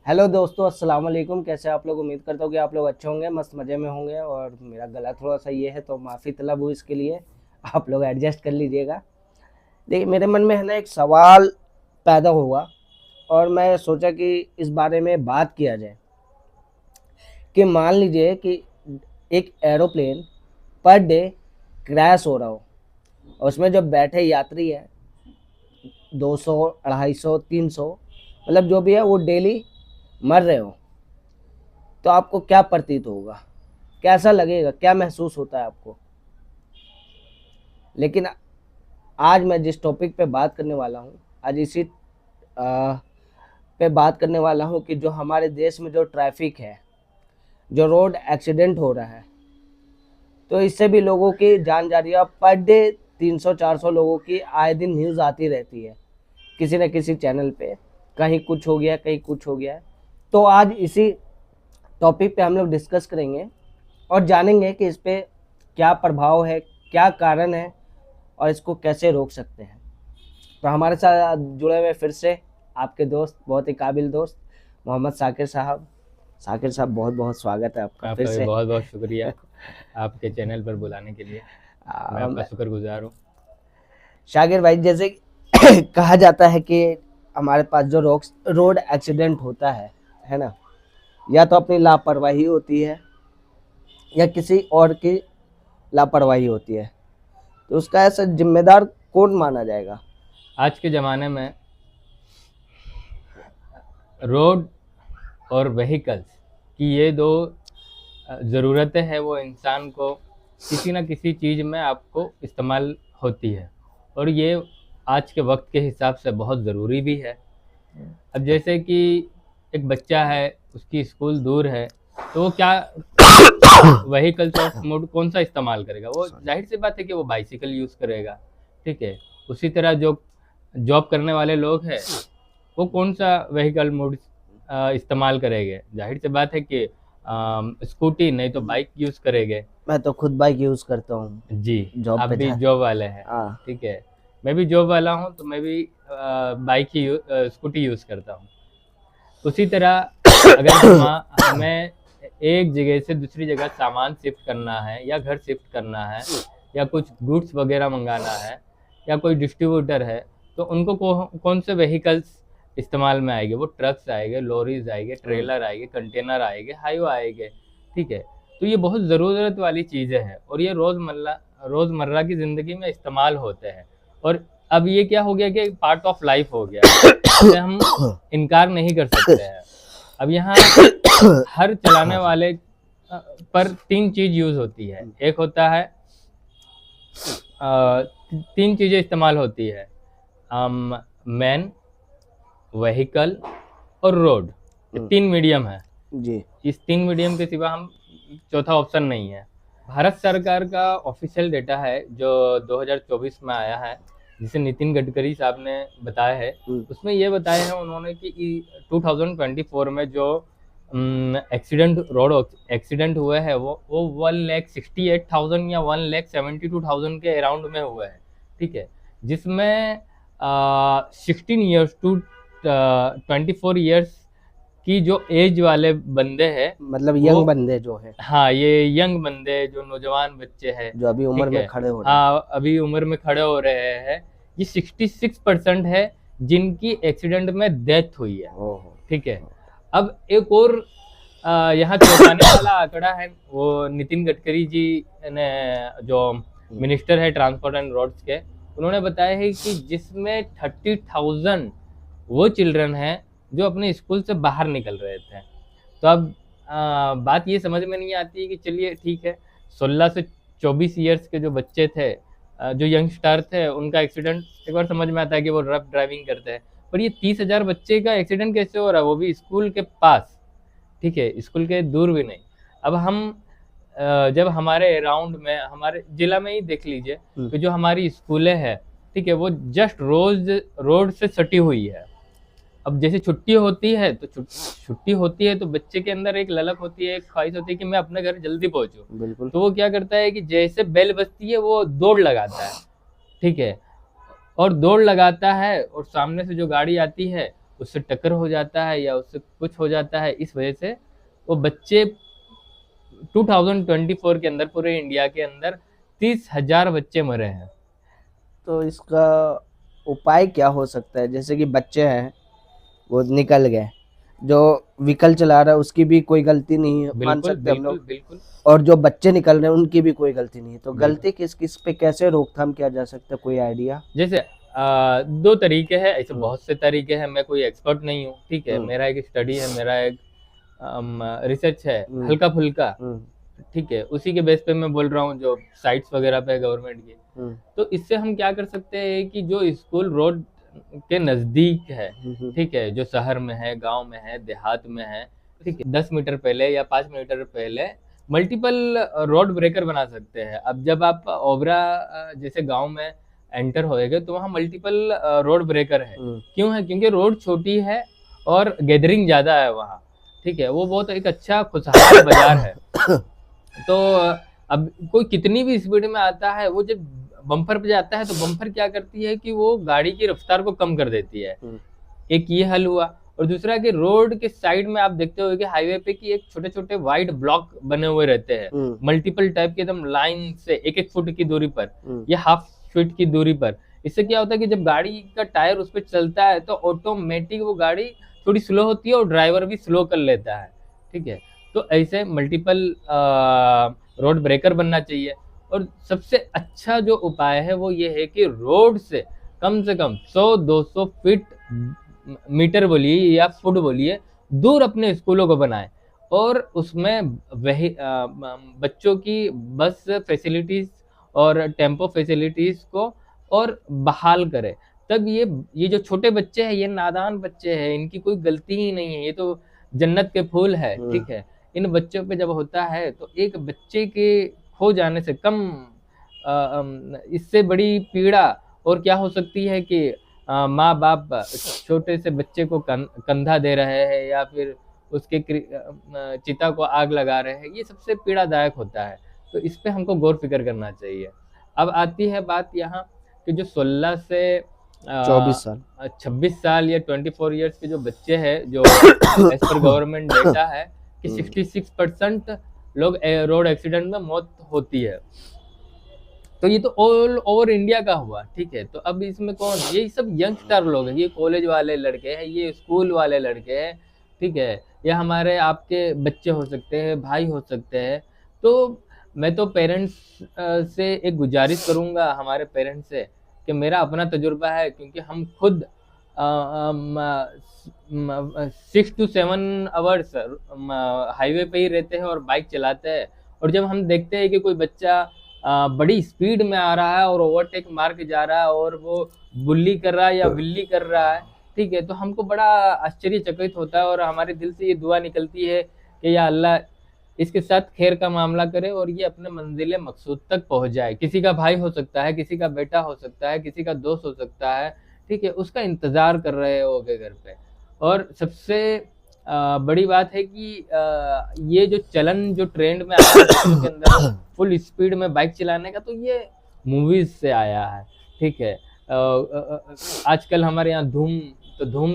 Hello दोस्तों, अस्सलाम वालेकुम। कैसे आप लोग? उम्मीद करता हूँ कि आप लोग अच्छे होंगे, मस्त मज़े में होंगे। और मेरा गला थोड़ा सा ये है तो माफ़ी तलब हूँ इसके लिए, आप लोग एडजस्ट कर लीजिएगा। देखिए, मेरे मन में है ना एक सवाल पैदा हुआ और मैं सोचा कि इस बारे में बात किया जाए कि मान लीजिए कि एक एरोप्लेन पर डे क्रैश हो रहा हो और उसमें जो बैठे यात्री है 200, 250, 300, मतलब जो भी है वो डेली मर रहे हो, तो आपको क्या प्रतीत होगा? कैसा लगेगा? क्या महसूस होता है आपको? लेकिन आज मैं जिस टॉपिक पे बात करने वाला हूँ, आज इसी पे बात करने वाला हूँ कि जो हमारे देश में जो ट्रैफिक है, जो रोड एक्सीडेंट हो रहा है, तो इससे भी लोगों की जान जा रही है। पर डे 300-400 लोगों की आए दिन न्यूज़ आती रहती है किसी न किसी चैनल पे, कहीं कुछ हो गया, कहीं कुछ हो गया है। तो आज इसी टॉपिक पे हम लोग डिस्कस करेंगे और जानेंगे कि इस पे क्या प्रभाव है, क्या कारण है और इसको कैसे रोक सकते हैं। तो हमारे साथ जुड़े हुए फिर से आपके दोस्त, बहुत ही काबिल दोस्त मोहम्मद साकिर साहब। साकिर साहब, बहुत बहुत स्वागत है आपका फिर आपका भी से। बहुत बहुत शुक्रिया आपके चैनल पर बुलाने के लिए। मैं आपका अम, शुक्रगुजार हूँ। शाकिर भाई, जैसे कहा जाता है कि हमारे पास जो रोड एक्सीडेंट होता है ना, या तो अपनी लापरवाही होती है या किसी और की लापरवाही होती है, तो उसका ऐसा जिम्मेदार कौन माना जाएगा? आज के ज़माने में रोड और व्हीकल्स की ये दो ज़रूरतें हैं, वो इंसान को किसी न किसी चीज़ में आपको इस्तेमाल होती है, और ये आज के वक्त के हिसाब से बहुत ज़रूरी भी है। अब जैसे कि एक बच्चा है, उसकी स्कूल दूर है, तो वो क्या व्हीकल्स ऑफ मोड कौन सा इस्तेमाल करेगा? वो जाहिर सी बात है कि वो बाइसिकल यूज़ करेगा। ठीक है। उसी तरह जो जॉब करने वाले लोग हैं, वो कौन सा व्हीकल मोड इस्तेमाल करेंगे? जाहिर सी बात है कि स्कूटी नहीं तो बाइक यूज़ करेंगे। मैं तो खुद बाइक यूज करता हूँ जी। जॉब आप पे भी जा। जॉब वाले हैं। हाँ। ठीक है। मैं भी जॉब वाला हूँ, तो मैं भी स्कूटी यूज़ करता हूँ। उसी तरह अगर हमें एक जगह से दूसरी जगह सामान शिफ्ट करना है या घर शिफ्ट करना है या कुछ गुड्स वगैरह मंगाना है या कोई डिस्ट्रीब्यूटर है, तो उनको कौन से व्हीकल्स इस्तेमाल में आएंगे? वो ट्रक्स आएंगे, लॉरीज आएंगे, ट्रेलर आएंगे, कंटेनर आएंगे, हाईवे आएंगे। ठीक है। तो ये बहुत ज़रूरत वाली चीज़ें हैं और ये रोज़मर्रा की ज़िंदगी में इस्तेमाल होते हैं। और अब ये क्या हो गया कि पार्ट ऑफ लाइफ हो गया है, इसे हम इनकार नहीं कर सकते हैं। अब यहाँ हर चलाने वाले पर तीन चीज यूज होती है। एक होता है तीन चीजें इस्तेमाल होती है: मैन, व्हीकल और रोड। ये तीन मीडियम है। जी। इस तीन मीडियम के सिवा हम चौथा ऑप्शन नहीं है। भारत सरकार का ऑफिशियल डेटा है जो 2024 में आया है, जिसे नितिन गडकरी साहब ने बताया है। उसमें ये बताया है उन्होंने कि 2024 में जो रोड एक्सीडेंट हुए हैं, वो 1,68,000 या 1,72,000 के अराउंड में हुए हैं। ठीक है। जिसमें 16 ईयर्स टू 24 ईयर्स कि जो एज वाले बंदे हैं, मतलब वो, यंग बंदे जो है, हाँ, ये यंग बंदे जो नौजवान बच्चे हैं। जो अभी उम्र ठीक में है। खड़े हो रहे हैं। हाँ, अभी उम्र में खड़े हो रहे हैं। ये 66% है जिनकी एक्सीडेंट में डेथ हुई है। ओहो। ठीक है। अब एक और यहाँ चौंकाने वाला आंकड़ा है, वो नितिन गडकरी जी ने, जो मिनिस्टर है ट्रांसपोर्ट एंड रोड्स के, उन्होंने बताया है कि जिसमें 30,000 वो चिल्ड्रन हैं जो अपने स्कूल से बाहर निकल रहे थे। तो अब बात ये समझ में नहीं आती कि चलिए ठीक है, 16 से 24 ईयर्स के जो बच्चे थे, जो यंगस्टर थे, उनका एक्सीडेंट एक बार समझ में आता है कि वो रफ ड्राइविंग करते हैं। पर ये 30,000 बच्चे का एक्सीडेंट कैसे हो रहा है, वो भी स्कूल के पास? ठीक है, स्कूल के दूर भी नहीं। अब हम जब हमारे अराउंड में, हमारे जिला में ही देख लीजिए कि जो हमारी स्कूलें हैं, ठीक है, वो जस्ट रोड से सटी हुई है। अब जैसे छुट्टी होती है तो छुट्टी होती है तो बच्चे के अंदर एक ललक होती है, एक ख्वाहिश होती है कि मैं अपने घर जल्दी पहुंचूं। बिल्कुल। तो वो क्या करता है कि जैसे बेल बजती है वो दौड़ लगाता है। ठीक है। और दौड़ लगाता है और सामने से जो गाड़ी आती है उससे टक्कर हो जाता है या उससे कुछ हो जाता है, इस वजह से वो बच्चे 2024 के अंदर पूरे इंडिया के अंदर 30,000 बच्चे मरे हैं। तो इसका उपाय क्या हो सकता है? जैसे कि बच्चे हैं, वो निकल गए, जो व्हीकल चला रहा है उसकी भी कोई गलती नहीं है, मान बिल्कुल सकते हैं हम बिल्कुल लोग, बिल्कुल और जो बच्चे निकल रहे हैं उनकी भी कोई गलती नहीं है, तो बिल्कुल। गलती किस किस पे कैसे रोकथाम किया जा सकता है, कोई आइडिया? जैसे दो तरीके हैं, ऐसे हम्म बहुत से तरीके हैं, मैं कोई एक्सपर्ट नहीं हूँ, ठीक है, हम्म मेरा एक स्टडी है, मेरा एक रिसर्च है, हम्म हल्का फुल्का, हम्म ठीक है, उसी के बेस पे मैं बोल रहा हूँ, जो साइट्स वगैरह पे गवर्नमेंट की। हम्म तो इससे हम क्या कर सकते हैं कि जो स्कूल रोड के नज़दीक है, हम्म ठीक है, जो शहर में है, गांव में है, देहात में है, ठीक है, 10 मीटर पहले या 5 मीटर पहले मल्टीपल रोड ब्रेकर बना सकते हैं। अब जब आप ओबरा जैसे गांव में एंटर होएगे तो वहाँ मल्टीपल रोड ब्रेकर है। हम्म क्यों है? क्योंकि रोड छोटी है और गैदरिंग ज़्यादा है वहाँ, ठीक है, वो बहुत एक अच्छा खुशहाल बाजार है। तो अब कोई कितनी भी स्पीड में आता है, वो जब बम्पर पे जाता है तो बम्पर क्या करती है कि वो गाड़ी की रफ्तार को कम कर देती है। हम्म एक ये हल हुआ, और दूसरा कि रोड के साइड में आप देखते हो कि हाईवे पे कि एक छोटे छोटे वाइड ब्लॉक बने हुए रहते हैं, मल्टीपल टाइप के, एकदम लाइन से 1-1 फुट की दूरी पर या हाफ फीट की दूरी पर। इससे क्या होता है कि जब गाड़ी का टायर उस पर चलता है तो ऑटोमेटिक वो गाड़ी थोड़ी स्लो होती है और ड्राइवर भी स्लो कर लेता है, ठीक है। तो ऐसे मल्टीपल रोड ब्रेकर बनना चाहिए। और सबसे अच्छा जो उपाय है वो ये है कि रोड से कम 100-200 फीट, मीटर बोलिए या फुट बोलिए, दूर अपने स्कूलों को बनाए, और उसमें वही बच्चों की बस फैसिलिटीज और टेम्पो फैसिलिटीज को और बहाल करे। तब ये जो छोटे बच्चे हैं, ये नादान बच्चे हैं, इनकी कोई गलती ही नहीं है, ये तो जन्नत के फूल है, ठीक है। इन बच्चों पे जब होता है तो एक बच्चे के खो जाने से कम इससे बड़ी पीड़ा और क्या हो सकती है कि माँ बाप छोटे से बच्चे को कंधा दे रहे हैं या फिर उसके चिता को आग लगा रहे हैं, ये सबसे पीड़ादायक होता है। तो इस पे हमको गौर फिक्र करना चाहिए। अब आती है बात यहाँ कि जो 16 से 24 साल 26 साल या 24 ईयर्स के जो बच्चे हैं, जो एज पर गवर्नमेंट डेटा है कि 66% लोग रोड एक्सीडेंट में मौत होती है। तो ये तो ऑल ओवर इंडिया का हुआ, ठीक है। तो अब इसमें कौन, ये सब यंगस्टर लोग हैं, ये कॉलेज वाले लड़के हैं, ये स्कूल वाले लड़के हैं, ठीक है, या हमारे आपके बच्चे हो सकते हैं, भाई हो सकते हैं। तो मैं तो पेरेंट्स से एक गुजारिश करूंगा, हमारे पेरेंट्स से, कि मेरा अपना तजुर्बा है, क्योंकि हम खुद 6 to 7 आवर्स हाईवे पे ही रहते हैं और बाइक चलाते हैं। और जब हम देखते हैं कि कोई बच्चा बड़ी स्पीड में आ रहा है और ओवरटेक मार के जा रहा है और वो बुल्ली कर रहा है या विल्ली कर रहा है, ठीक है, तो हमको बड़ा आश्चर्यचकित होता है और हमारे दिल से ये दुआ निकलती है कि या अल्लाह इसके साथ खैर का मामला करे और ये अपने मंजिल मकसूद तक पहुंच जाए। किसी का भाई हो सकता है, किसी का बेटा हो सकता है, किसी का दोस्त हो सकता है, ठीक है, उसका इंतजार कर रहे होगे घर पे। और सबसे बड़ी बात है कि ये जो चलन, जो ट्रेंड में आया है बच्चों के अंदर फुल स्पीड में बाइक चलाने का, तो ये मूवीज से आया है, ठीक है। आजकल हमारे यहाँ धूम, तो धूम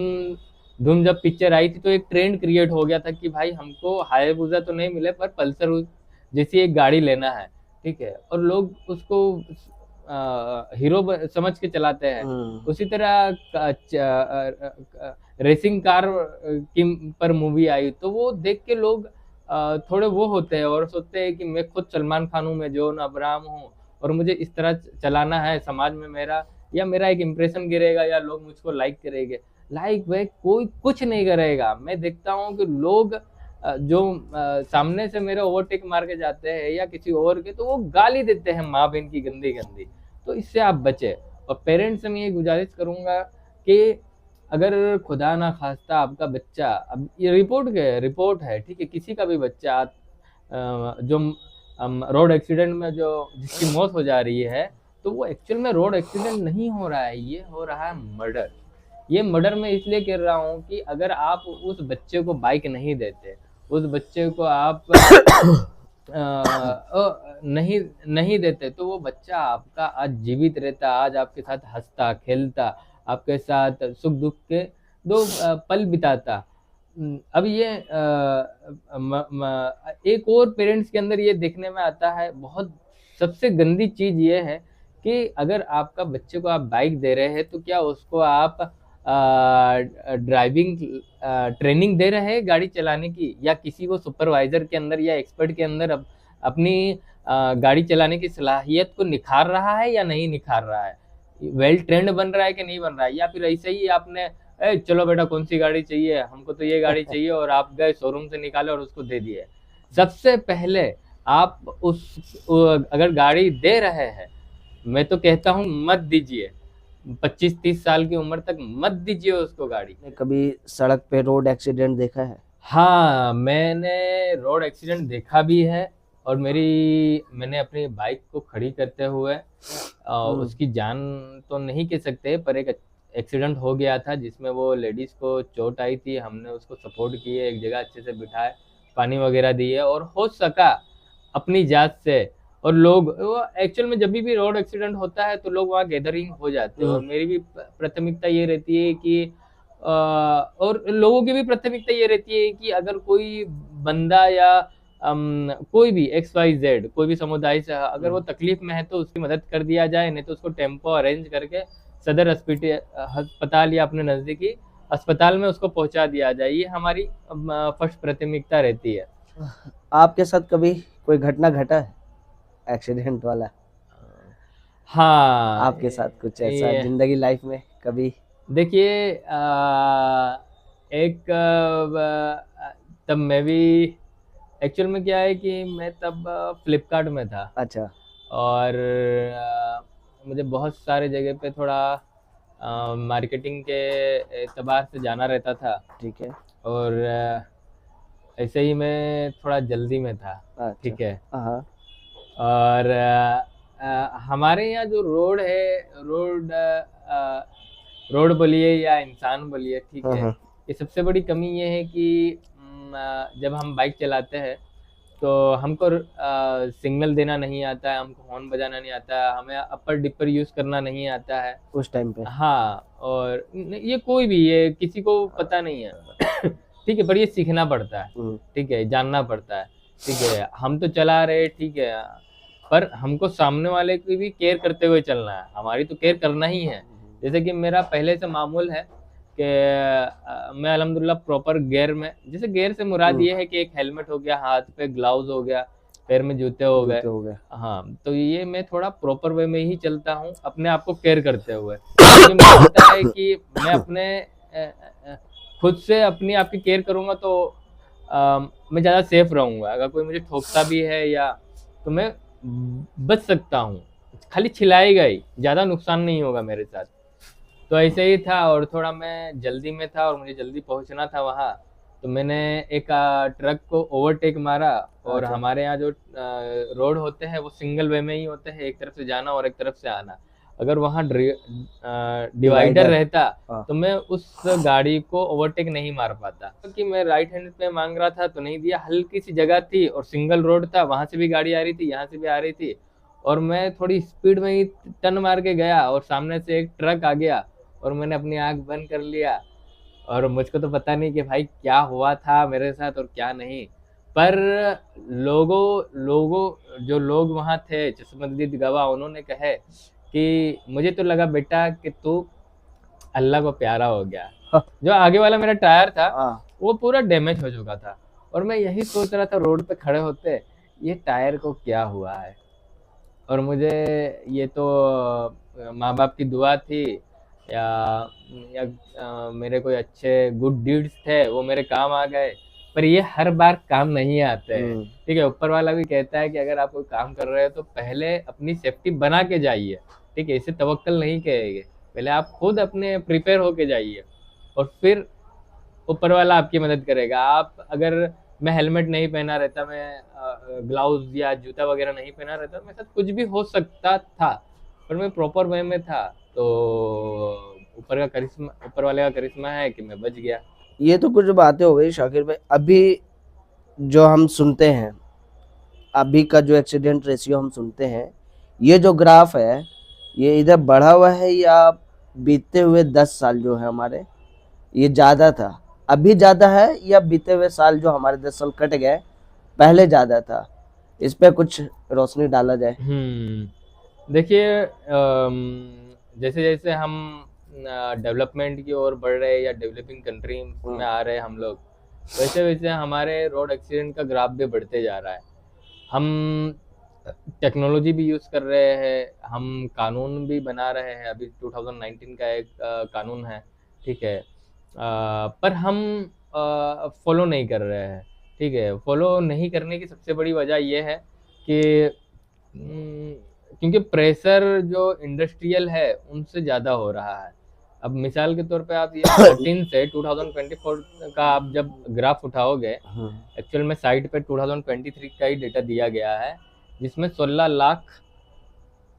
धूम जब पिक्चर आई थी तो एक ट्रेंड क्रिएट हो गया था कि भाई हमको हायाबुसा तो नहीं मिले पर पल्सर जैसी एक गाड़ी लेना है, ठीक है, और लोग उसको हीरो समझ के चलाते हैं। उसी तरह रेसिंग कार की पर मूवी आई तो वो देख के लोग थोड़े वो होते हैं और सोचते हैं कि मैं खुद सलमान खान हूँ, मैं जॉन अब्राहम हूँ और मुझे इस तरह चलाना है, समाज में मेरा या मेरा एक इम्प्रेशन गिरेगा या लोग मुझको लाइक करेंगे। लाइक वे कोई कुछ नहीं करेगा। मैं देखता हूँ कि लोग जो सामने से मेरे ओवरटेक मार के जाते हैं या किसी और के, तो वो गाली देते हैं माँ बहन की गंदी गंदी। तो इससे आप बचे। और पेरेंट्स से मैं ये गुजारिश करूंगा कि अगर खुदा ना खास्ता आपका बच्चा, अब ये रिपोर्ट है, ठीक है, किसी का भी बच्चा जो रोड एक्सीडेंट में जो जिसकी मौत हो जा रही है, तो वो एक्चुअल में रोड एक्सीडेंट नहीं हो रहा है, ये हो रहा है मर्डर। ये मर्डर मैं इसलिए कह रहा हूँ कि अगर आप उस बच्चे को बाइक नहीं देते, उस बच्चे को आप नहीं देते, तो वो बच्चा आपका आज जीवित रहता, आज आपके साथ हंसता खेलता, आपके साथ सुख दुख के दो पल बिताता। अब ये एक और पेरेंट्स के अंदर ये देखने में आता है, बहुत सबसे गंदी चीज ये है कि अगर आपका बच्चे को आप बाइक दे रहे हैं तो क्या उसको आप ड्राइविंग ट्रेनिंग दे रहे हैं गाड़ी चलाने की, या किसी को सुपरवाइजर के अंदर या एक्सपर्ट के अंदर अपनी गाड़ी चलाने की सलाहियत को निखार रहा है या नहीं निखार रहा है, वेल ट्रेंड बन रहा है कि नहीं बन रहा है, या फिर ऐसे ही आपने चलो बेटा कौन सी गाड़ी चाहिए, हमको तो ये गाड़ी चाहिए, और आप गए शोरूम से निकाले और उसको दे दिए। सबसे पहले आप अगर गाड़ी दे रहे हैं, मैं तो कहता हूँ मत दीजिए, 25-30 साल की उम्र तक मत दीजिए उसको गाड़ी। कभी सड़क पे रोड एक्सीडेंट देखा है? हाँ, मैंने रोड एक्सीडेंट देखा भी है, और मैंने अपनी बाइक को खड़ी करते हुए उसकी जान तो नहीं कह सकते, पर एक एक्सीडेंट हो गया था जिसमें वो लेडीज को चोट आई थी। हमने उसको सपोर्ट किए, एक जगह अच्छे से बिठाए, पानी वगैरह दिए, और हो सका अपनी जात से। और लोग वो एक्चुअल में जब भी रोड एक्सीडेंट होता है तो लोग वहाँ गैदरिंग हो जाते हैं, और मेरी भी प्राथमिकता ये रहती है कि और लोगों की भी प्राथमिकता ये रहती है कि अगर कोई बंदा या कोई भी XYZ कोई भी समुदाय से अगर वो तकलीफ में है तो उसकी मदद कर दिया जाए, नहीं तो उसको टेम्पो अरेंज करके सदर अस्पताल या अपने नजदीकी अस्पताल में उसको पहुंचा दिया जाए। ये हमारी फर्स्ट प्राथमिकता रहती है। आपके साथ कभी कोई घटना घटा है एक्सीडेंट वाला? हाँ, आपके साथ कुछ ऐसा जिंदगी लाइफ में कभी? देखिए तब मैं भी एक्चुअल में क्या है कि मैं तब फ्लिपकार्ट में था। अच्छा। और मुझे बहुत सारे जगह पे थोड़ा मार्केटिंग के एतबार से जाना रहता था। ठीक है। और ऐसे ही मैं थोड़ा जल्दी में था। अच्छा। ठीक है। हाँ। और हमारे यहाँ जो रोड है, रोड बोलिए या इंसान बोलिए, ठीक है, ये सबसे बड़ी कमी ये है कि जब हम बाइक चलाते हैं तो हमको सिग्नल देना नहीं आता है, हमको हॉर्न बजाना नहीं आता है, हमें अपर डिपर यूज करना नहीं आता है उस टाइम पे। हाँ, और ये कोई भी ये किसी को पता नहीं है ठीक है, पर ये सीखना पड़ता है, ठीक है, जानना पड़ता है, ठीक है। हम तो चला रहे, ठीक है, पर हमको सामने वाले की भी केयर करते हुए चलना है, हमारी तो केयर करना ही है। जैसे कि मेरा पहले से मामूल है कि मैं अल्हम्दुलिल्लाह प्रॉपर गियर में, जैसे गियर से मुराद ये है कि एक हेलमेट हो गया, हाथ पे ग्लव्स हो गया, पैर में जूते हो गए, हाँ, तो ये मैं थोड़ा प्रॉपर वे में ही चलता हूँ, अपने आप को केयर करते हुए। मुझे लगता है कि मैं अपने खुद से अपनी आपकी केयर करूंगा तो मैं ज़्यादा सेफ रहूंगा। अगर कोई मुझे ठोकता भी है या तो मैं बच सकता हूँ, खाली छिलाएगा ही, ज़्यादा नुकसान नहीं होगा मेरे साथ। तो ऐसे ही था, और थोड़ा मैं जल्दी में था और मुझे जल्दी पहुंचना था वहाँ, तो मैंने एक ट्रक को ओवरटेक मारा। और हमारे यहाँ जो रोड होते हैं वो सिंगल वे में ही होते हैं, एक तरफ से जाना और एक तरफ से आना। अगर वहाँ डिवाइडर रहता तो मैं उस गाड़ी को ओवरटेक नहीं मार पाता, क्योंकि मैं राइट हैंड पे मांग रहा था तो नहीं दिया, हल्की सी जगह थी और सिंगल रोड था, वहां से भी गाड़ी आ रही थी, यहाँ से भी आ रही थी, और मैं थोड़ी स्पीड में ही टर्न मार के गया और सामने से एक ट्रक आ गया और मैंने अपनी आंख बंद कर लिया। और मुझको तो पता नहीं कि भाई क्या हुआ था मेरे साथ और क्या नहीं, पर जो लोग वहाँ थे, चश्मदीद गवाह, उन्होंने कहे कि मुझे तो लगा बेटा कि तू अल्लाह को प्यारा हो गया। जो आगे वाला मेरा टायर था वो पूरा डैमेज हो चुका था, और मैं यही सोच रहा था रोड पे खड़े होते, ये टायर को क्या हुआ है। और मुझे ये तो माँ बाप की दुआ थी या मेरे कोई अच्छे गुड डीड्स थे, वो मेरे काम आ गए, पर ये हर बार काम नहीं आते हैं, ठीक है। ऊपर वाला भी कहता है कि अगर आप कोई काम कर रहे हो तो पहले अपनी सेफ्टी बना के जाइए, ठीक है, इसे तवक्कल नहीं कहेंगे, पहले आप खुद अपने प्रिपेयर होके जाइए और फिर ऊपर वाला आपकी मदद करेगा। आप अगर मैं हेलमेट नहीं पहना रहता, मैं ग्लव्स या जूता वगैरह नहीं पहना रहता, मेरे साथ कुछ भी हो सकता था, पर मैं प्रॉपर वे में था, तो ऊपर वाले का करिश्मा है कि मैं बच गया। ये तो कुछ बातें हो गई शाकिर भाई। अभी जो हम सुनते हैं, अभी का जो एक्सीडेंट रेशियो हम सुनते हैं, ये जो ग्राफ है ये इधर बढ़ा हुआ है या बीतते हुए 10 साल जो है हमारे, ये ज्यादा था, अभी ज्यादा है या बीते हुए साल जो हमारे 10 साल कट गए पहले ज्यादा था? इस पे कुछ रोशनी डाला जाए। देखिए, जैसे जैसे हम डेवलपमेंट की ओर बढ़ रहे हैं या डेवलपिंग कंट्री में आ रहे हैं हम लोग, वैसे वैसे हमारे रोड एक्सीडेंट का ग्राफ भी बढ़ते जा रहा है। हम टेक्नोलॉजी भी यूज़ कर रहे हैं, हम कानून भी बना रहे हैं। अभी 2019 का एक कानून है, ठीक है, पर हम फॉलो नहीं कर रहे हैं। ठीक है, फॉलो नहीं करने की सबसे बड़ी वजह यह है कि क्योंकि प्रेशर जो इंडस्ट्रियल है उनसे ज़्यादा हो रहा है। अब मिसाल के तौर पे आप ये 13 से 2024 का आप जब ग्राफ उठाओगे, एक्चुअल में साइट पे 2023 का ही डेटा दिया गया है, जिसमें 16 लाख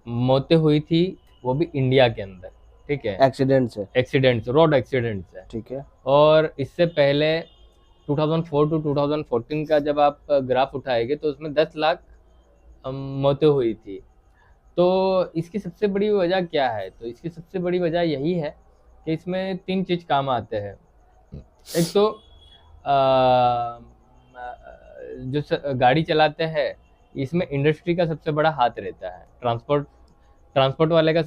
मौतें हुई थी, वो भी इंडिया के अंदर। ठीक है, एक्सीडेंट से, रोड एक्सीडेंट से। ठीक है, और इससे पहले 2004 टू 2014 का जब आप ग्राफ उठाएंगे तो उसमें 10 लाख मौतें हुई थी। तो इसकी सबसे बड़ी वजह क्या है? तो इसकी सबसे बड़ी वजह यही है कि इसमें 3 चीज़ काम आते हैं। एक तो जो गाड़ी चलाते हैं, इसमें इंडस्ट्री का सबसे बड़ा हाथ रहता है। ट्रांसपोर्ट वाले का,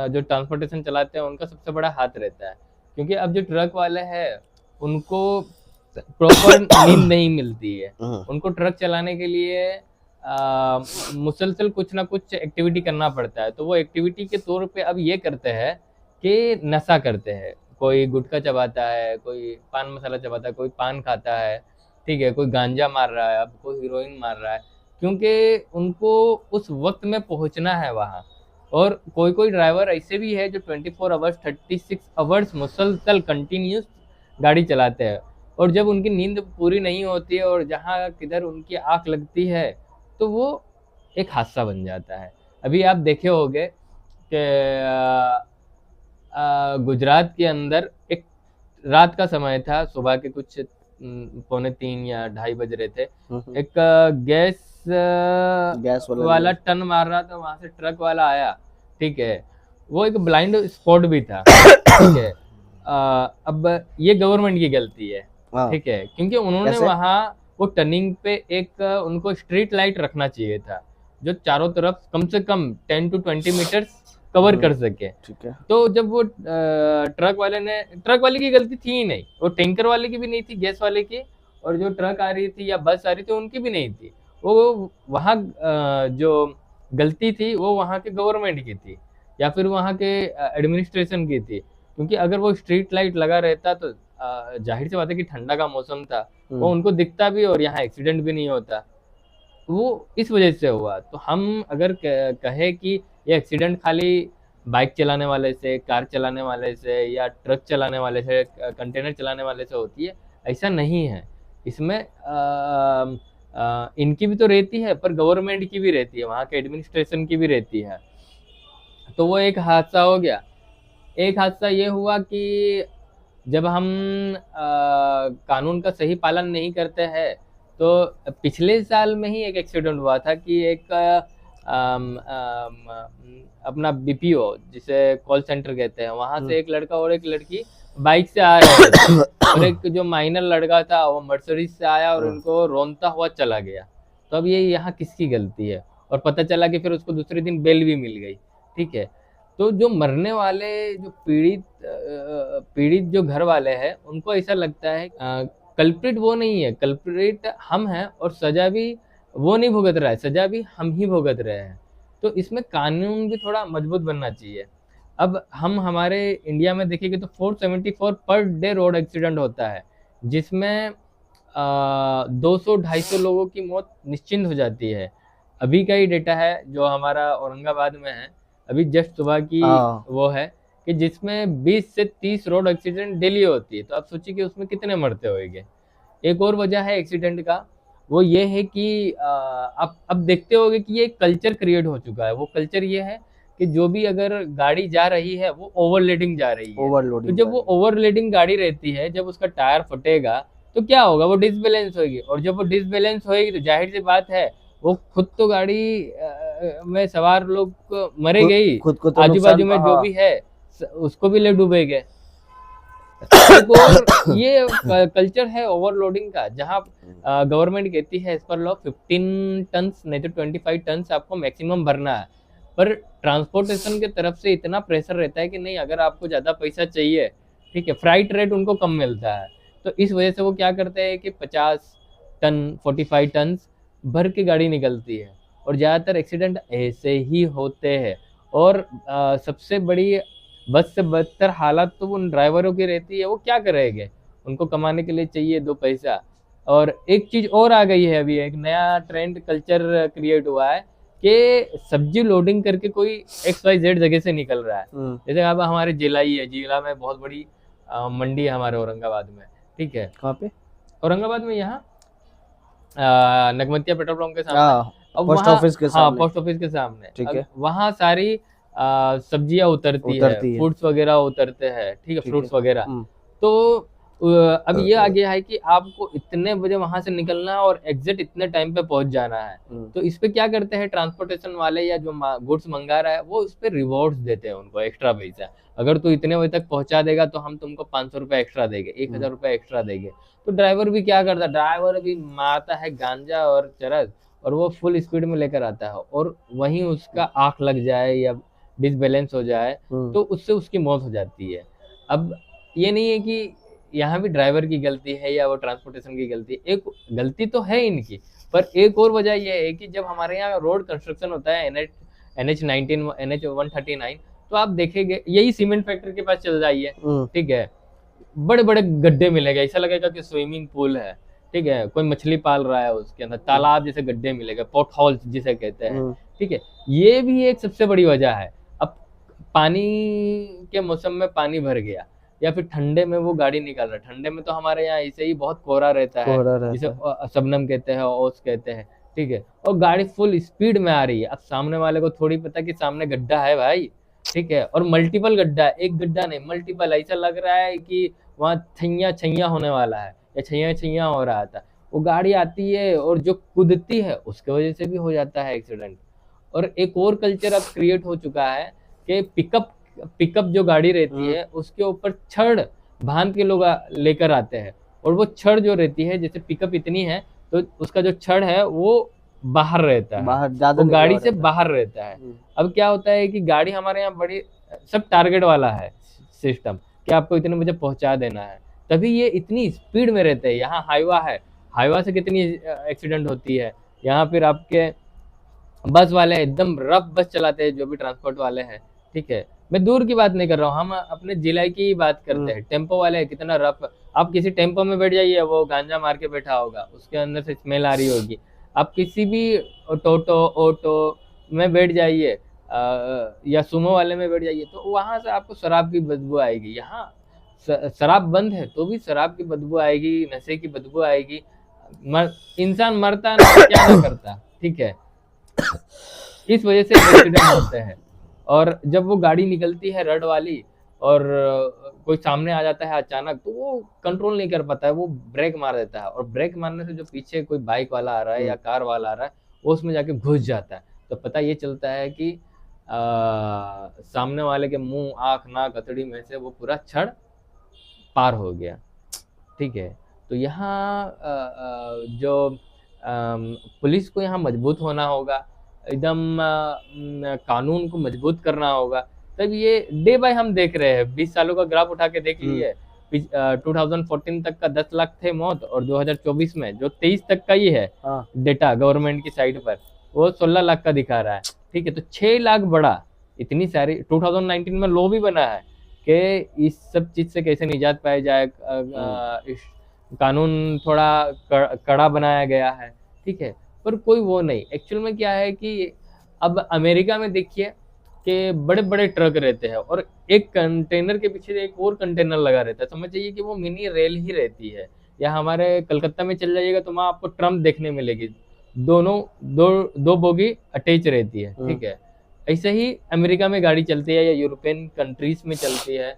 जो ट्रांसपोर्टेशन चलाते हैं उनका सबसे बड़ा हाथ रहता है। क्योंकि अब जो ट्रक वाले हैं उनको प्रॉपर नींद नहीं मिलती है। उनको ट्रक चलाने के लिए मुसलसल कुछ ना कुछ एक्टिविटी करना पड़ता है। तो वो एक्टिविटी के तौर पे अब ये करते हैं कि नशा करते हैं। कोई गुटखा चबाता है, कोई पान मसाला चबाता है, कोई पान खाता है, ठीक है, कोई गांजा मार रहा है, अब कोई हीरोइन मार रहा है, क्योंकि उनको उस वक्त में पहुंचना है वहाँ। और कोई कोई ड्राइवर ऐसे भी है जो 24 आवर्स 36 आवर्स मुसलसल कंटिन्यूस गाड़ी चलाते हैं, और जब उनकी नींद पूरी नहीं होती है और जहाँ किधर उनकी आँख लगती है तो वो एक हादसा बन जाता है। अभी आप देखे होंगे कि गुजरात के अंदर एक रात का समय था, सुबह के कुछ 2:45 या 2:30 बज रहे थे, एक गैस वाला टर्न मार रहा था, वहां से ट्रक वाला आया। ठीक है, वो एक ब्लाइंड स्पॉट भी था। ठीक है, अब ये गवर्नमेंट की गलती है। ठीक है, क्योंकि उन्होंने वहां वो टर्निंग पे एक उनको स्ट्रीट लाइट रखना चाहिए था जो चारों तरफ कम से कम 10 to 20 मीटर्स कवर कर सके। ठीक है, तो जब वो ट्रक वाले की गलती थी ही नहीं, वो टैंकर वाले की भी नहीं थी, गैस वाले की, और जो ट्रक आ रही थी या बस आ रही थी उनकी भी नहीं थी। वो वहाँ जो गलती थी वो वहाँ के गवर्नमेंट की थी या फिर वहाँ के एडमिनिस्ट्रेशन की थी। क्योंकि अगर वो स्ट्रीट लाइट लगा रहता तो जाहिर सी बात है कि ठंडा का मौसम था, वो उनको दिखता भी और यहाँ एक्सीडेंट भी नहीं होता। वो इस वजह से हुआ। तो हम अगर कहे कि ये एक्सीडेंट खाली बाइक चलाने वाले से, कार चलाने वाले से या ट्रक चलाने वाले से, कंटेनर चलाने वाले से होती है, ऐसा नहीं है। इसमें इनकी भी तो रहती है, पर गवर्नमेंट की भी रहती है, वहाँ के एडमिनिस्ट्रेशन की भी रहती है। तो वो एक हादसा हो गया। एक हादसा ये हुआ कि जब हम कानून का सही पालन नहीं करते हैं, तो पिछले साल में ही एक एक्सीडेंट हुआ था कि एक अपना बीपीओ जिसे कॉल सेंटर कहते हैं, वहां से एक लड़का और एक लड़की बाइक से आ रहे थे और एक जो माइनर लड़का था वो मर्सिडीज से आया और उनको रोनता हुआ चला गया। तो अब ये यहाँ किसकी गलती है? और पता चला कि फिर उसको दूसरे दिन बेल भी मिल गई। ठीक है, तो जो मरने वाले, जो पीड़ित जो घर वाले हैं, उनको ऐसा लगता है कल्प्रिट वो नहीं है, कल्प्रिट हम हैं, और सजा भी वो नहीं भुगत रहा है, सजा भी हम ही भुगत रहे हैं। तो इसमें कानून भी थोड़ा मजबूत बनना चाहिए। अब हम हमारे इंडिया में देखेंगे तो 474 पर डे रोड एक्सीडेंट होता है, जिसमें 200-250 लोगों की मौत निश्चिंत हो जाती है। अभी का ही डेटा है जो हमारा औरंगाबाद में है, अभी जस्ट सुबह की वो है कि जिसमें 20 से 30 रोड एक्सीडेंट डेली होती है। तो आप सोचिए कि उसमें कितने मरते होंगे। एक और वजह है एक्सीडेंट का, वो ये है कि आप अब देखते होंगे कि ये कल्चर क्रिएट हो चुका है। वो कल्चर ये है कि जो भी अगर गाड़ी जा रही है वो ओवरलोडिंग जा रही है। तो जब वो ओवरलोडिंग गाड़ी रहती है, जब उसका टायर फटेगा तो क्या होगा? वो डिसबैलेंस होगी, और जब वो डिसबैलेंस होगी तो जाहिर सी बात है वो खुद तो गाड़ी में सवार लोग मरेंगे ही, आजू बाजू में जो भी है उसको भी ले डूबेंगे। एक और ये कल्चर है ओवरलोडिंग का, जहाँ गवर्नमेंट कहती है इस पर लो 15 टन नहीं तो 25 टन आपको मैक्सिमम भरना है, पर ट्रांसपोर्टेशन के तरफ से इतना प्रेशर रहता है कि नहीं, अगर आपको ज्यादा पैसा चाहिए, ठीक है, फ्राइट रेट उनको कम मिलता है, तो इस वजह से वो क्या करते हैं कि 50 टन 45 टन भर के गाड़ी निकलती है, और ज्यादातर एक्सीडेंट ऐसे ही होते हैं। और सबसे बड़ी बस से बदतर हालत तो उन ड्राइवरों की रहती है, वो क्या करेंगे, उनको कमाने के लिए चाहिए दो पैसा। और एक चीज और आ गई है, अभी एक नया ट्रेंड कल्चर क्रिएट हुआ है कि सब्जी लोडिंग करके कोई XYZ जगह से निकल रहा है। जैसे अब हमारे जिला ही है, जिला में बहुत बड़ी मंडी है हमारे औरंगाबाद में, ठीक है। कहाँ पे? औरंगाबाद में, यहाँ नगमतिया पेट्रोल पंप के सामने। हाँ, अब पोस्ट वहाँ, ऑफिस के हाँ, सामने। पोस्ट ऑफिस के सामने, ठीक अब है। वहाँ सारी सब्जियां उतरती है, है। फ्रूट्स वगैरह उतरते हैं, ठीक है, ठीक फ्रूट्स है। वगैरह। तो अब ये आ गया है कि आपको इतने बजे वहां से निकलना है और एग्जैक्ट इतने टाइम पे पहुंच जाना है। तो इस पे क्या करते हैं ट्रांसपोर्टेशन वाले या जो गुड्स मंगा रहा है, वो इस पे रिवॉर्ड्स देते हैं उनको, एक्स्ट्रा पैसा। अगर तू इतने बजे तक पहुंचा देगा तो हम तुमको 500 रुपये एक्स्ट्रा देंगे, 1000 रुपये एक्स्ट्रा देंगे। तो ड्राइवर भी क्या करता है, ड्राइवर भी मारता है गांजा और चरस, और वो फुल स्पीड में लेकर आता है, और वहीं उसका आंख लग जाए या डिसबैलेंस हो जाए तो उससे उसकी मौत हो जाती है। अब ये नहीं है कि यहाँ भी ड्राइवर की गलती है या वो ट्रांसपोर्टेशन की गलती है, एक गलती तो है इनकी, पर एक और वजह यह है कि जब हमारे यहाँ रोड कंस्ट्रक्शन होता है, NH19 NH139, तो आप देखेंगे, यही सीमेंट फैक्ट्री के पास चल जाइए, ठीक है, बड़े बड़े गड्ढे मिलेगा, ऐसा लगेगा कि स्विमिंग पूल है, ठीक है, कोई मछली पाल रहा है उसके अंदर, तालाब जैसे गड्ढे मिलेगा, पॉट होल्स जिसे कहते हैं, ठीक है। ये भी एक सबसे बड़ी वजह है। अब पानी के मौसम में पानी भर गया, या फिर ठंडे में वो गाड़ी निकाल रहा है, ठंडे में तो हमारे यहाँ ऐसे ही बहुत कोहरा रहता है, जिसे शबनम कहते हैं, ओस कहते हैं, ठीक है, और गाड़ी फुल स्पीड में आ रही है। अब सामने वाले को थोड़ी पता कि सामने गड्ढा है भाई, ठीक है, और मल्टीपल गड्ढा है, एक गड्ढा नहीं मल्टीपल, ऐसा लग रहा है कि वहाँ छैया छैया होने वाला है या छैया छैया हो रहा था। वो गाड़ी आती है और जो कूदती है उसके वजह से भी हो जाता है एक्सीडेंट। और एक और कल्चर अब क्रिएट हो चुका है कि पिकअप जो गाड़ी रहती है उसके ऊपर छड़ बांध के लोग लेकर आते हैं, और वो छड़ जो रहती है, जैसे पिकअप इतनी है तो उसका जो छड़ है वो बाहर रहता है, बाहर ज्यादा, वो गाड़ी से बाहर रहता है। अब क्या होता है कि गाड़ी हमारे यहाँ बड़ी सब टारगेट वाला है सिस्टम कि आपको इतने बजे पहुंचा देना है, तभी ये इतनी स्पीड में रहते हैं। यहाँ हाईवा है, हाईवा से कितनी एक्सीडेंट होती है। यहाँ फिर आपके बस वाले एकदम रफ बस चलाते हैं, जो भी ट्रांसपोर्ट वाले हैं, ठीक है, मैं दूर की बात नहीं कर रहा हूँ, हम अपने जिला की ही बात करते हैं। टेम्पो वाले कितना रफ, आप किसी टेम्पो में बैठ जाइए, वो गांजा मार के बैठा होगा, उसके अंदर से स्मेल आ रही होगी। आप किसी भी ऑटो में बैठ जाइए या सुमो वाले में बैठ जाइए, तो वहां से आपको शराब की बदबू आएगी। यहाँ शराब बंद है तो भी शराब की बदबू आएगी, नशे की बदबू आएगी। इंसान मरता ना क्या ना करता, ठीक है, इस वजह से एक्सीडेंट होते हैं। और जब वो गाड़ी निकलती है रेड वाली और कोई सामने आ जाता है अचानक, तो वो कंट्रोल नहीं कर पाता है, वो ब्रेक मार देता है, और ब्रेक मारने से जो पीछे कोई बाइक वाला आ रहा है या कार वाला आ रहा है, वो उसमें जाके घुस जाता है। तो पता ये चलता है कि सामने वाले के मुंह, आँख, नाक, हथेली में से वो पूरा छड़ पार हो गया, ठीक है। तो यहाँ जो पुलिस को यहाँ मजबूत होना होगा, एकदम कानून को मजबूत करना होगा, तब ये डे बाय हम देख रहे हैं। 20 सालों का ग्राफ उठा के देख लीजिए, 2014 तक का 10 लाख थे मौत, और 2024 में जो 23 तक का ही है डेटा गवर्नमेंट की साइट पर, वो 16 लाख का दिखा रहा है, ठीक है। तो 6 लाख बढ़ा, इतनी सारी 2019 में लॉ भी बना है कि इस सब चीज से कैसे निजात पाई जाए, कानून थोड़ा कड़ा बनाया गया है, ठीक है, पर कोई वो नहीं। एक्चुअल में क्या है कि अब अमेरिका में देखिए कि बड़े बड़े ट्रक रहते हैं, और एक कंटेनर के पीछे एक और कंटेनर लगा रहता है, समझ जाइए कि वो मिनी रेल ही रहती है। या हमारे कलकत्ता में चल जाइएगा तो वहाँ आपको ट्रम देखने मिलेगी, दोनों दो बोगी अटैच रहती है, ठीक है। ऐसे ही अमेरिका में गाड़ी चलती है या यूरोपियन कंट्रीज में चलती है,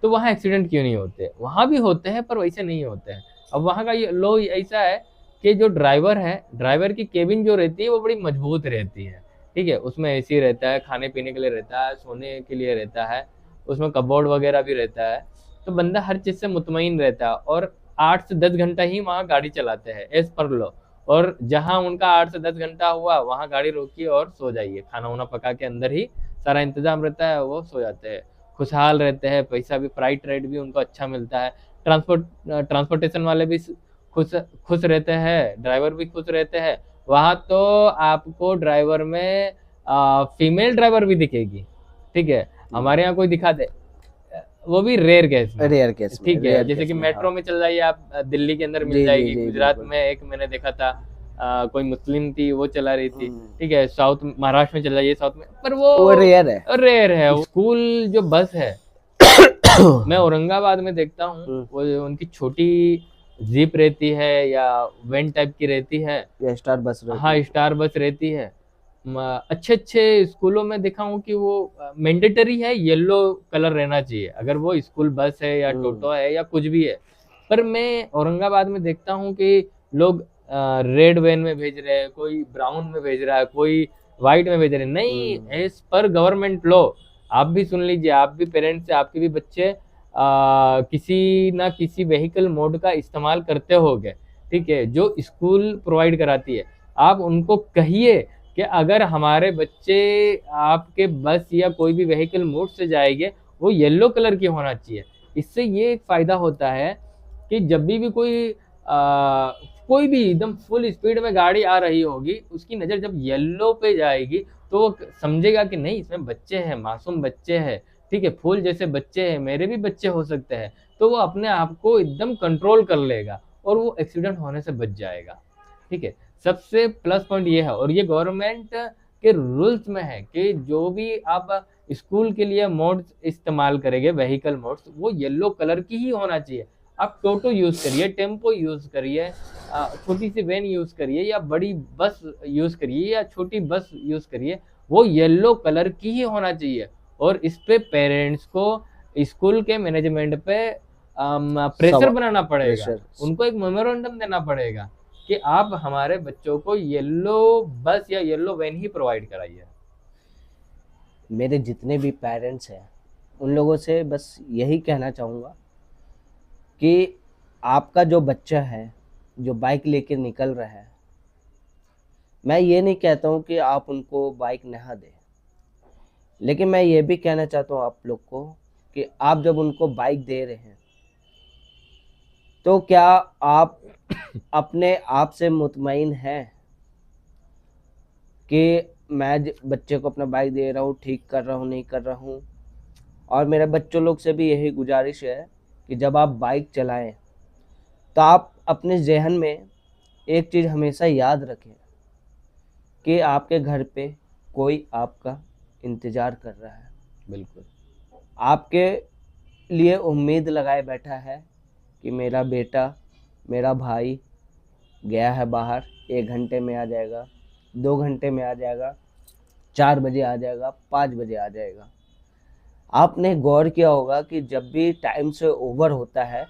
तो वहाँ एक्सीडेंट क्यों नहीं होते? वहाँ भी होते हैं पर वैसे नहीं होते हैं। अब वहाँ का लॉ ऐसा है कि जो ड्राइवर है, ड्राइवर की केबिन जो रहती है वो बड़ी मजबूत रहती है, ठीक है, उसमें एसी रहता है, खाने पीने के लिए रहता है, सोने के लिए रहता है, उसमें कपबोर्ड वगैरह भी रहता है, तो बंदा हर चीज से मुतमईन रहता है और 8 से 10 घंटा ही वहाँ गाड़ी चलाते हैं एज पर लॉ। और जहाँ उनका 8 से 10 घंटा हुआ वहाँ गाड़ी रोकिए और सो जाइए, खाना वाना पका के अंदर ही सारा इंतजाम रहता है, वो सो जाते हैं, खुशहाल रहते हैं, पैसा भी फ्लाइट रेट भी उनको अच्छा मिलता है, ट्रांसपोर्टेशन वाले भी खुश खुश रहते हैं, ड्राइवर भी खुश रहते हैं। वहाँ तो आपको ड्राइवर में फीमेल ड्राइवर भी दिखेगी, ठीक है, हमारे यहाँ कोई दिखा दे, वो भी रेयर केस में, रेयर केस में, ठीक है, रेयर जैसे केस कि में, मेट्रो हाँ। में चल जाइए आप, दिल्ली के अंदर मिल जी, जाएगी, जी, गुजरात बिल्कुल। में एक मैंने देखा था, कोई मुस्लिम थी वो चला रही थी, हम्म, ठीक है, साउथ महाराष्ट्र में चल जाइए साउथ में, पर वो वो रेयर है। रेयर है। स्कूल जो बस है मैं औरंगाबाद में देखता हूँ, हम्म, वो उनकी छोटी जीप रहती है या वैन टाइप की रहती है, ये स्टार बस रहती हाँ है। स्टार बस रहती है। अच्छे अच्छे स्कूलों में देखा हूँ कि वो मैंडेटरी है, येलो कलर रहना चाहिए अगर वो स्कूल बस है या हम्म, टोटो है या कुछ भी है। पर मैं औरंगाबाद में देखता हूँ कि लोग रेड वैन में भेज रहे हैं, कोई ब्राउन में भेज रहा है, कोई व्हाइट में भेज रहे हैं, नहीं, एज पर गवर्नमेंट लॉ। आप भी सुन लीजिए, आप भी पेरेंट्स से, आपके भी बच्चे किसी ना किसी व्हीकल मोड का इस्तेमाल करते होंगे, ठीक है, जो स्कूल प्रोवाइड कराती है। आप उनको कहिए कि अगर हमारे बच्चे आपके बस या कोई भी व्हीकल मोड से जाएंगे वो येलो कलर की होना चाहिए। इससे ये एक फायदा होता है कि जब भी कोई भी एकदम फुल स्पीड में गाड़ी आ रही होगी, उसकी नज़र जब येलो पे जाएगी तो वो समझेगा कि नहीं, इसमें बच्चे हैं, मासूम बच्चे हैं, ठीक है, फूल जैसे बच्चे हैं, मेरे भी बच्चे हो सकते हैं, तो वो अपने आप को एकदम कंट्रोल कर लेगा और वो एक्सीडेंट होने से बच जाएगा, ठीक है। सबसे प्लस पॉइंट ये है, और ये गवर्नमेंट के रूल्स में है कि जो भी आप स्कूल के लिए मोड्स इस्तेमाल करेंगे, व्हीकल मोड्स, वो येलो कलर की ही होना चाहिए। आप टोटो यूज करिए, टेम्पो यूज करिए, छोटी सी वैन यूज करिए या बड़ी बस यूज करिए या छोटी बस यूज करिए, वो येलो कलर की ही होना चाहिए। और इस पे पेरेंट्स को, स्कूल के मैनेजमेंट पे प्रेशर सब बनाना पड़ेगा, प्रेशर। उनको एक मेमोरेंडम देना पड़ेगा कि आप हमारे बच्चों को येलो बस या येलो वैन ही प्रोवाइड कराइए। मेरे जितने भी पेरेंट्स हैं उन लोगों से बस यही कहना चाहूँगा कि आपका जो बच्चा है जो बाइक लेके निकल रहा है, मैं ये नहीं कहता हूँ कि आप उनको बाइक ना दें, लेकिन मैं ये भी कहना चाहता हूँ आप लोग को कि आप जब उनको बाइक दे रहे हैं तो क्या आप अपने आप से मुतमईन हैं कि मैं बच्चे को अपना बाइक दे रहा हूँ, ठीक कर रहा हूँ, नहीं कर रहा हूँ। और मेरे बच्चों लोग से भी यही गुजारिश है कि जब आप बाइक चलाएं तो आप अपने जहन में एक चीज़ हमेशा याद रखें कि आपके घर पे कोई आपका इंतज़ार कर रहा है, बिल्कुल, आपके लिए उम्मीद लगाए बैठा है कि मेरा बेटा, मेरा भाई गया है बाहर, 1 घंटे में आ जाएगा, 2 घंटे में आ जाएगा, 4 बजे आ जाएगा, 5 बजे आ जाएगा। आपने गौर किया होगा कि जब भी टाइम से ओवर होता है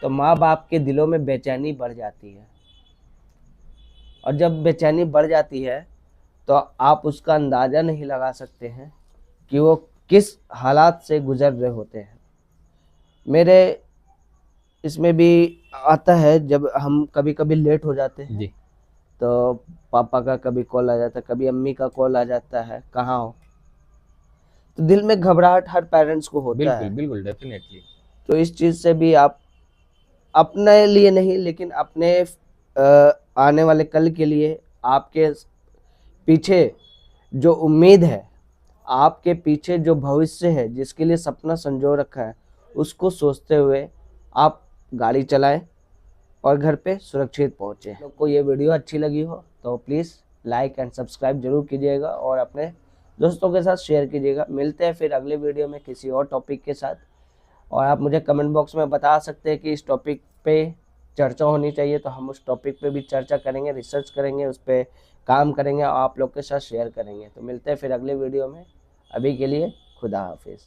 तो माँ बाप के दिलों में बेचैनी बढ़ जाती है, और जब बेचैनी बढ़ जाती है तो आप उसका अंदाज़ा नहीं लगा सकते हैं कि वो किस हालात से गुजर रहे होते हैं। मेरे इसमें भी आता है जब हम कभी कभी लेट हो जाते हैं जी, तो पापा का कभी कॉल आ जाता है, कभी अम्मी का कॉल आ जाता है, कहाँ हो, तो दिल में घबराहट हर पेरेंट्स को होता बिल्कुल, है। बिल्कुल, डेफिनेटली। तो इस चीज़ से भी आप अपने लिए नहीं लेकिन अपने आने वाले कल के लिए, आपके पीछे जो उम्मीद है, आपके पीछे जो भविष्य है, जिसके लिए सपना संजो रखा है, उसको सोचते हुए आप गाड़ी चलाएं और घर पे सुरक्षित पहुँचे। लोग को ये वीडियो अच्छी लगी हो तो प्लीज़ लाइक एंड सब्सक्राइब जरूर कीजिएगा और अपने दोस्तों के साथ शेयर कीजिएगा। मिलते हैं फिर अगले वीडियो में किसी और टॉपिक के साथ, और आप मुझे कमेंट बॉक्स में बता सकते हैं कि इस टॉपिक पे चर्चा होनी चाहिए तो हम उस टॉपिक पे भी चर्चा करेंगे, रिसर्च करेंगे, उस पर काम करेंगे और आप लोग के साथ शेयर करेंगे। तो मिलते हैं फिर अगले वीडियो में, अभी के लिए खुदा हाफिज़।